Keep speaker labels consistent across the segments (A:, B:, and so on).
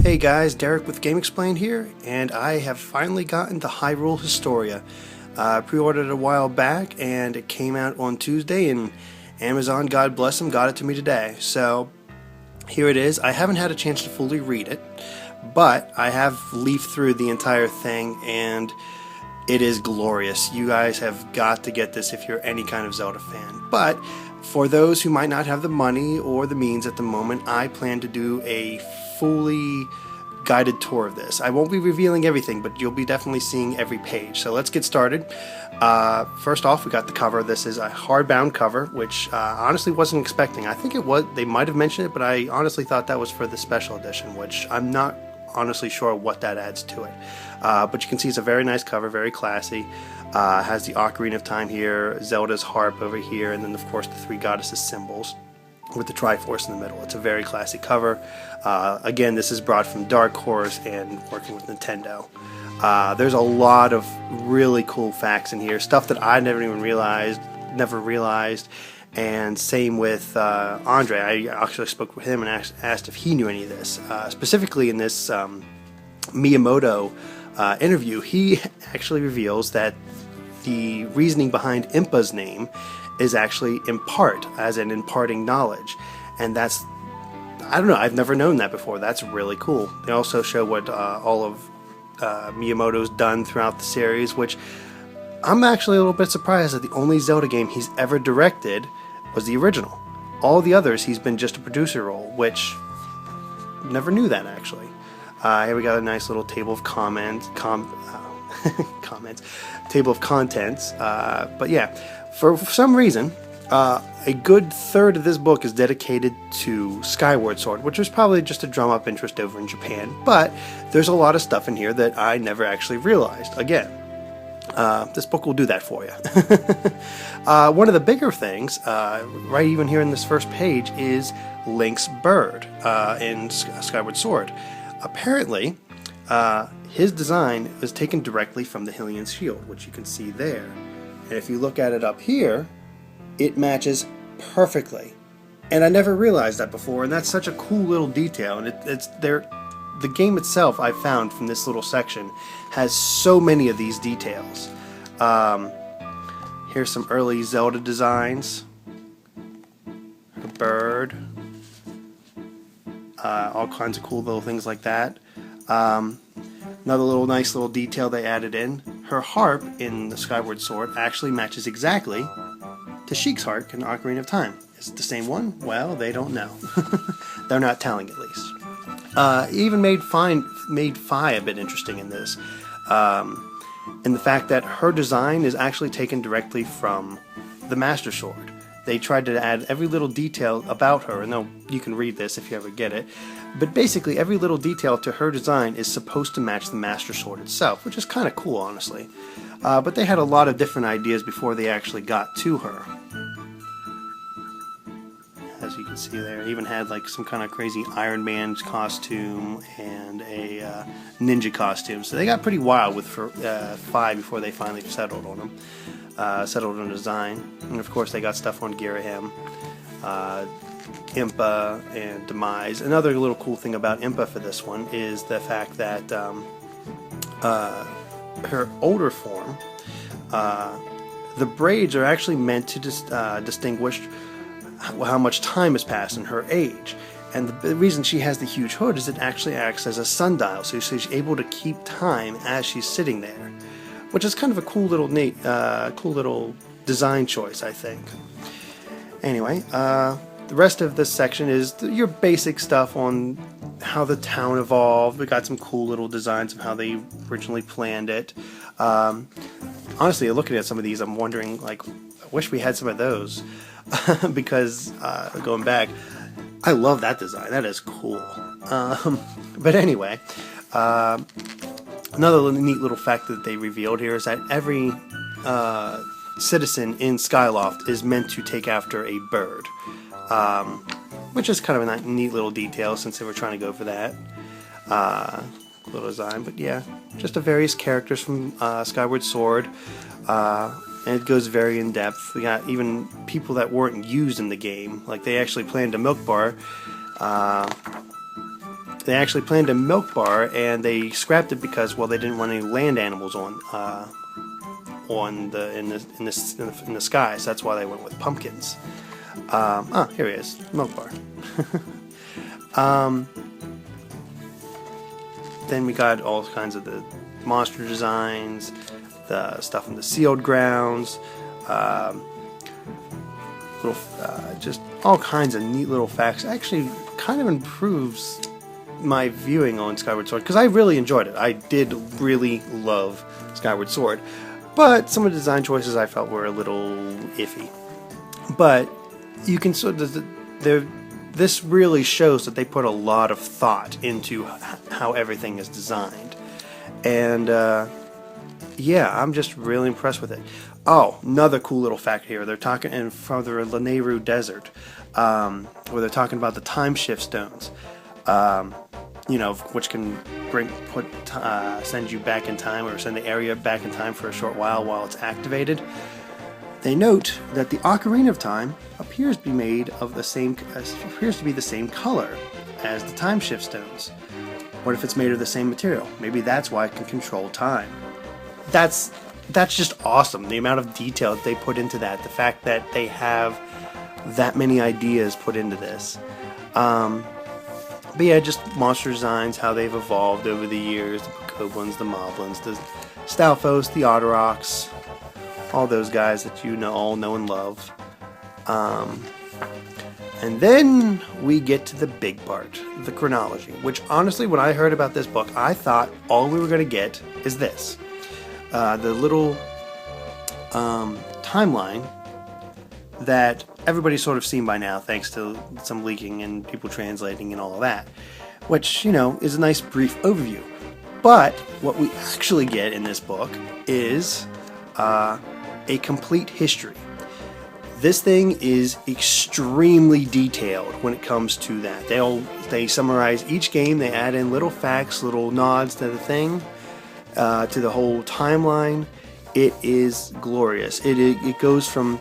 A: Hey guys, Derek with GameXplain here, and I have finally gotten to Hyrule Historia. I pre-ordered it a while back, and it came out on Tuesday, and Amazon, God bless them, got it to me today. So here it is. I haven't had a chance to fully read it, but I have leafed through the entire thing, and it is glorious. You guys have got to get this if you're any kind of Zelda fan. But for those who might not have the money or the means at the moment, I plan to do a fully guided tour of this. I won't be revealing everything, but you'll be definitely seeing every page. So let's get started. First off, we got the cover. This is a hardbound cover, which honestly wasn't expecting. I think it was, they might have mentioned it, but I honestly thought that was for the special edition, which I'm not honestly sure what that adds to it. But you can see it's a very nice cover, very classy. Has the Ocarina of Time here, Zelda's harp over here, and then of course the three goddesses symbols with the Triforce in the middle. It's a very classy cover. Again, this is brought from Dark Horse and working with Nintendo. There's a lot of really cool facts in here, stuff that I never realized. And same with Andre. I actually spoke with him and asked if he knew any of this. Specifically in this Miyamoto interview, he actually reveals that the reasoning behind Impa's name is actually impart, as in imparting knowledge. And that's, I don't know, I've never known that before. That's really cool. They also show what all of Miyamoto's done throughout the series, which I'm actually a little bit surprised that the only Zelda game he's ever directed was the original. All the others, he's been just a producer role, which never knew that actually. Here we got a nice little table of comments, table of contents. But yeah, for some reason, a good third of this book is dedicated to Skyward Sword, which was probably just to drum up interest over in Japan. But there's a lot of stuff in here that I never actually realized. Again, this book will do that for you. One of the bigger things, right even here in this first page, is Link's bird in Skyward Sword. Apparently, his design is taken directly from the Hylian shield, which you can see there. And if you look at it up here, it matches perfectly. And I never realized that before, and that's such a cool little detail. And it's there. The game itself, I found from this little section, has so many of these details. Here's some early Zelda designs. A bird. All kinds of cool little things like that. Another nice little detail they added in. Her harp in the Skyward Sword actually matches exactly to Sheik's harp in Ocarina of Time. Is it the same one? Well, they don't know. They're not telling, at least. Even made Fi a bit interesting in this. And the fact that her design is actually taken directly from the Master Sword. They tried to add every little detail about her, and you can read this if you ever get it. But basically, every little detail to her design is supposed to match the Master Sword itself, which is kind of cool, honestly. But they had a lot of different ideas before they actually got to her. As you can see there, even had like some kind of crazy Iron Man costume and a ninja costume. So they got pretty wild with Fi before they finally settled on them. Settled on design. And of course they got stuff on Girahim, Impa, and Demise. Another little cool thing about Impa for this one is the fact that her older form, the braids are actually meant to distinguish how much time has passed in her age. And the reason she has the huge hood is it actually acts as a sundial, so she's able to keep time as she's sitting there, which is kind of a cool little design choice, I think. Anyway, the rest of this section is your basic stuff on how the town evolved. We got some cool little designs of how they originally planned it. Honestly, looking at some of these, I'm wondering, like, I wish we had some of those. Because, going back, I love that design. That is cool. But anyway, another neat little fact that they revealed here is that every citizen in Skyloft is meant to take after a bird, which is kind of a neat little detail since they were trying to go for that little design. But yeah, just the various characters from Skyward Sword, and it goes very in depth. We got even people that weren't used in the game, like they actually planned a milk bar they actually planned a milk bar, and they scrapped it because, well, they didn't want any land animals on the sky. So that's why they went with pumpkins. Here he is, milk bar. Then we got all kinds of the monster designs, the stuff in the sealed grounds, just all kinds of neat little facts. Actually, kind of improves my viewing on Skyward Sword, because I really enjoyed it. I did really love Skyward Sword, but some of the design choices I felt were a little iffy. But you can sort of this really shows that they put a lot of thought into how everything is designed, and yeah, I'm just really impressed with it. Oh, another cool little fact here. They're talking in front of the Lanayru Desert, where they're talking about the time shift stones, which can send you back in time, or send the area back in time for a short while it's activated. They note that the Ocarina of Time appears to be the same color as the time shift stones. What if it's made of the same material? Maybe that's why it can control time. That's just awesome. The amount of detail that they put into that. The fact that they have that many ideas put into this. But yeah, just monster designs, how they've evolved over the years. The Bokoblins, the Moblins, the Stalfos, the Otteroks. All those guys that you all know and love. And then we get to the big part, the chronology. Which honestly, when I heard about this book, I thought all we were going to get is this. The little timeline that everybody's sort of seen by now, thanks to some leaking and people translating and all of that, which, is a nice brief overview. But what we actually get in this book is a complete history. This thing is extremely detailed when it comes to that. They summarize each game, they add in little facts, little nods to the thing, to the whole timeline. It is glorious. It goes from,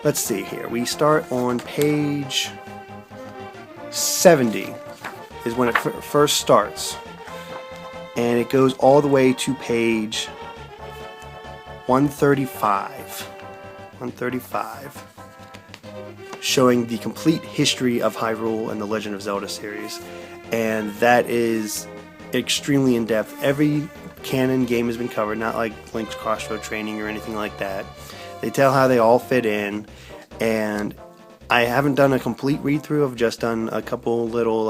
A: let's see here, we start on page 70 is when it first starts, and it goes all the way to page 135, showing the complete history of Hyrule and the Legend of Zelda series, and that is extremely in-depth. Every canon game has been covered, not like Link's Crossroad Training or anything like that. They tell how they all fit in, and I haven't done a complete read-through. I've just done a couple little,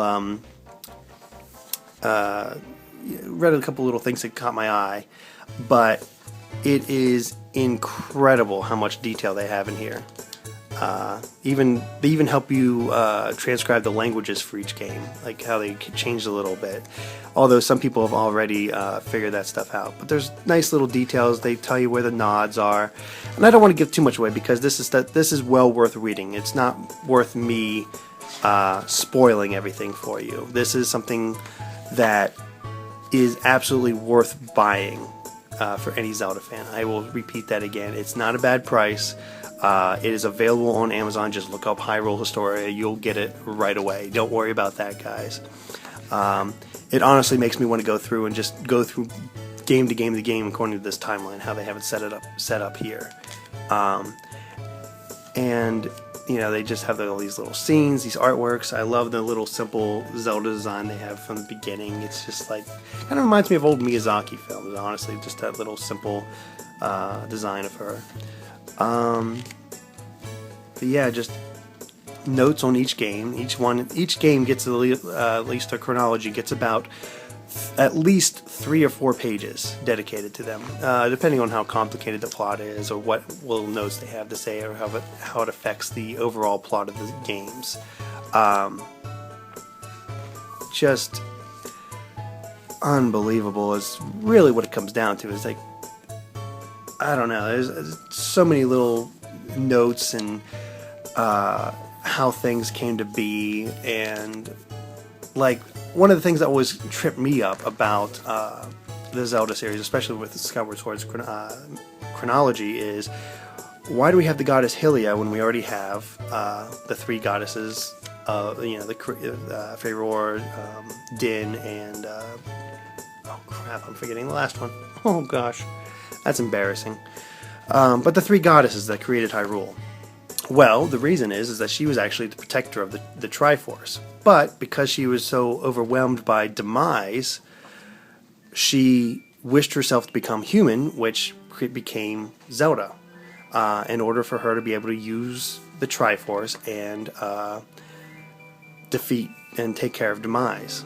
A: read a couple little things that caught my eye, but it is incredible how much detail they have in here. They even help you transcribe the languages for each game, like how they changed a little bit. Although some people have already figured that stuff out. But there's nice little details. They tell you where the nods are, and I don't want to give too much away because this is well worth reading. It's not worth me spoiling everything for you. This is something that is absolutely worth buying for any Zelda fan. I will repeat that again. It's not a bad price. It is available on Amazon. Just look up Hyrule Historia. You'll get it right away. Don't worry about that, guys. It honestly makes me want to go through and just go through game to game to game according to this timeline, how they have it set up here. And they just have all these little scenes, these artworks. I love the little simple Zelda design they have from the beginning. It's just like, kind of reminds me of old Miyazaki films, honestly, just that little simple design of her. But yeah, just notes on each game. Each game gets at least a chronology, gets about at least 3 or 4 pages dedicated to them, depending on how complicated the plot is, or what little notes they have to say, or how it affects the overall plot of the games. Just unbelievable is really what it comes down to. Is like, I don't know, there's so many little notes and how things came to be, and like, one of the things that always tripped me up about the Zelda series, especially with Skyward Sword's chronology, is why do we have the goddess Hylia when we already have the 3 goddesses the Furore, Din, and oh crap, I'm forgetting the last one. Oh gosh, that's embarrassing. But the three goddesses that created Hyrule. Well, the reason is that she was actually the protector of the Triforce. But because she was so overwhelmed by demise, she wished herself to become human, which became Zelda, in order for her to be able to use the Triforce and defeat and take care of demise.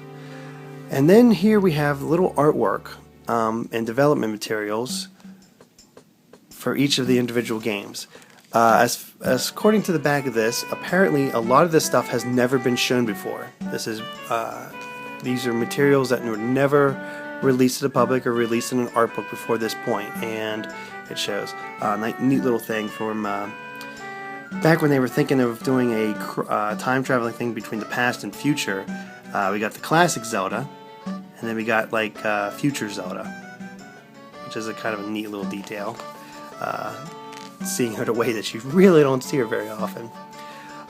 A: And then here we have little artwork and development materials for each of the individual games. As according to the back of this, apparently a lot of this stuff has never been shown before. These are materials that were never released to the public or released in an art book before this point, and it shows a neat little thing from back when they were thinking of doing a time traveling thing between the past and future. We got the classic Zelda, and then we got like future Zelda, which is a kind of a neat little detail. Seeing her the way that you really don't see her very often.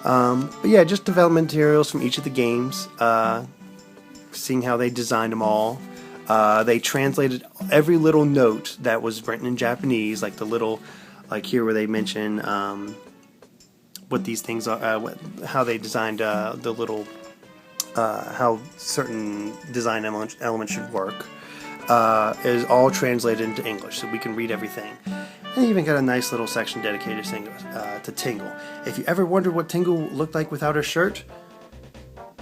A: But yeah, just development materials from each of the games, seeing how they designed them all. They translated every little note that was written in Japanese, like the little, like here where they mention what these things are, how they designed the little, how certain design elements should work, is all translated into English, so we can read everything. And they even got a nice little section dedicated to Tingle. If you ever wondered what Tingle looked like without her shirt,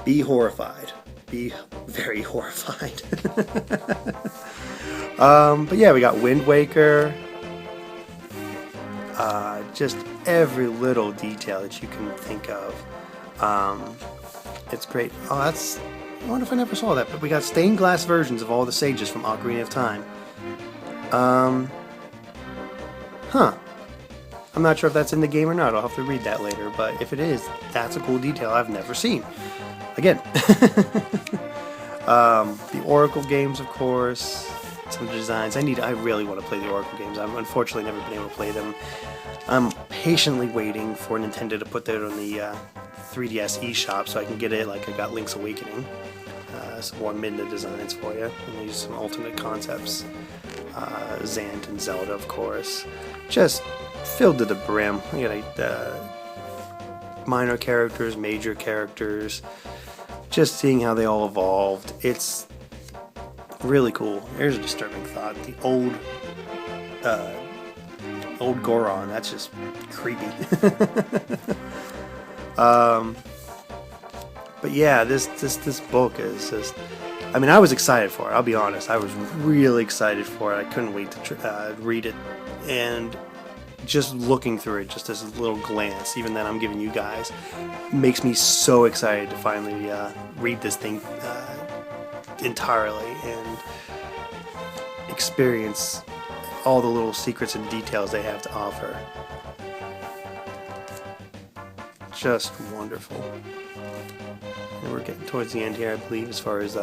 A: be horrified. Be very horrified. But yeah, we got Wind Waker. Just every little detail that you can think of. It's great. I wonder if I never saw that. But we got stained glass versions of all the sages from Ocarina of Time. I'm not sure if that's in the game or not. I'll have to read that later. But if it is, that's a cool detail I've never seen. Again. The Oracle games, of course. Some designs. I really want to play the Oracle games. I've unfortunately never been able to play them. I'm patiently waiting for Nintendo to put that on the 3DS eShop so I can get it like I got Link's Awakening. Some more Midna designs for you. And these some alternate concepts. Zant and Zelda, of course. Just filled to the brim. I got minor characters, major characters. Just seeing how they all evolved. It's really cool. Here's a disturbing thought. The old Goron. That's just creepy. But yeah, this book is just. I mean, I was excited for it. I'll be honest. I was really excited for it. I couldn't wait to read it, and just looking through it, just as a little glance, even that I'm giving you guys, makes me so excited to finally read this thing entirely and experience all the little secrets and details they have to offer. Just wonderful. And we're getting towards the end here, I believe, as far as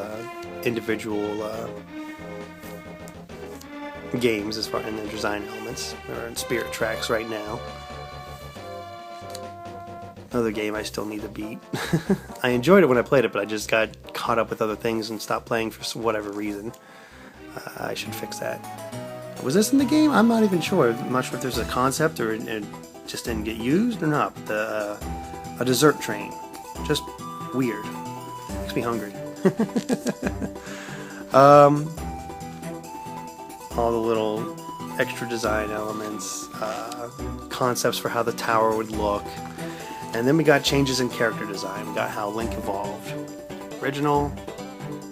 A: individual games, as far in the design elements. We're in Spirit Tracks right now. Another game I still need to beat. I enjoyed it when I played it, but I just got caught up with other things and stopped playing for whatever reason. I should fix that. Was this in the game? I'm not even sure. I'm not sure if there's a concept or it just didn't get used or not. But a dessert train. Just weird. Makes me hungry. All the little extra design elements, concepts for how the tower would look. And then we got changes in character design. We got how Link evolved. Original,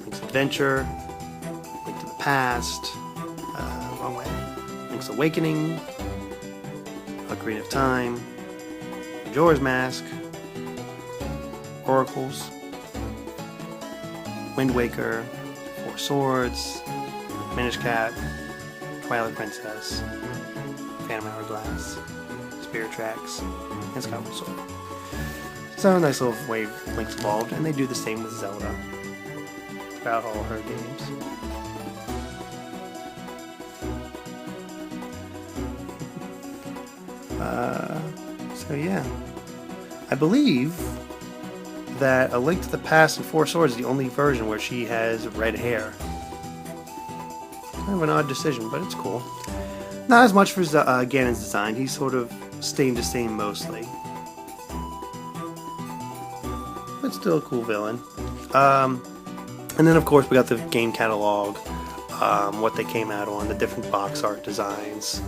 A: Link's Adventure, Link to the Past, wrong way, Link's Awakening, Ocarina of Time, Majora's Mask, Oracles, Wind Waker, Four Swords, Minish Cap, Twilight Princess, Phantom Hourglass, Spirit Tracks, and Skyward Sword. So a nice little way Link's evolved, and they do the same with Zelda throughout all her games. So yeah, I believe that A Link to the Past and Four Swords is the only version where she has red hair. Kind of an odd decision, but it's cool. Not as much for Ganon's design. He's sort of staying the same mostly. But still a cool villain. And then, of course, we got the game catalog, what they came out on, the different box art designs,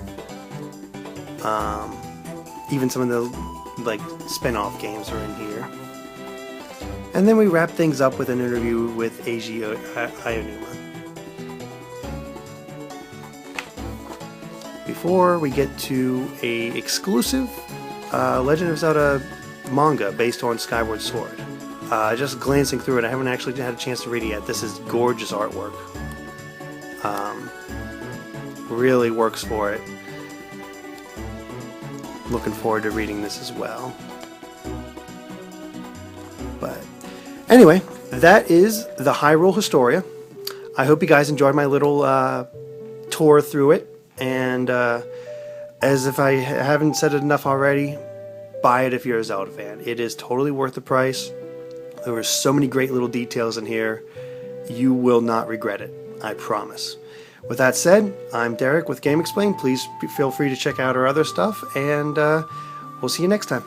A: even some of the like spin-off games are in here. And then we wrap things up with an interview with Eiji Aonuma. Before we get to a exclusive Legend of Zelda manga based on Skyward Sword. Just glancing through it, I haven't actually had a chance to read it yet. This is gorgeous artwork. Really works for it. Looking forward to reading this as well. But anyway, that is the Hyrule Historia. I hope you guys enjoyed my little tour through it. And as if I haven't said it enough already, buy it if you're a Zelda fan. It is totally worth the price. There were so many great little details in here. You will not regret it. I promise. With that said, I'm Derek with GameXplain. Please feel free to check out our other stuff, and we'll see you next time.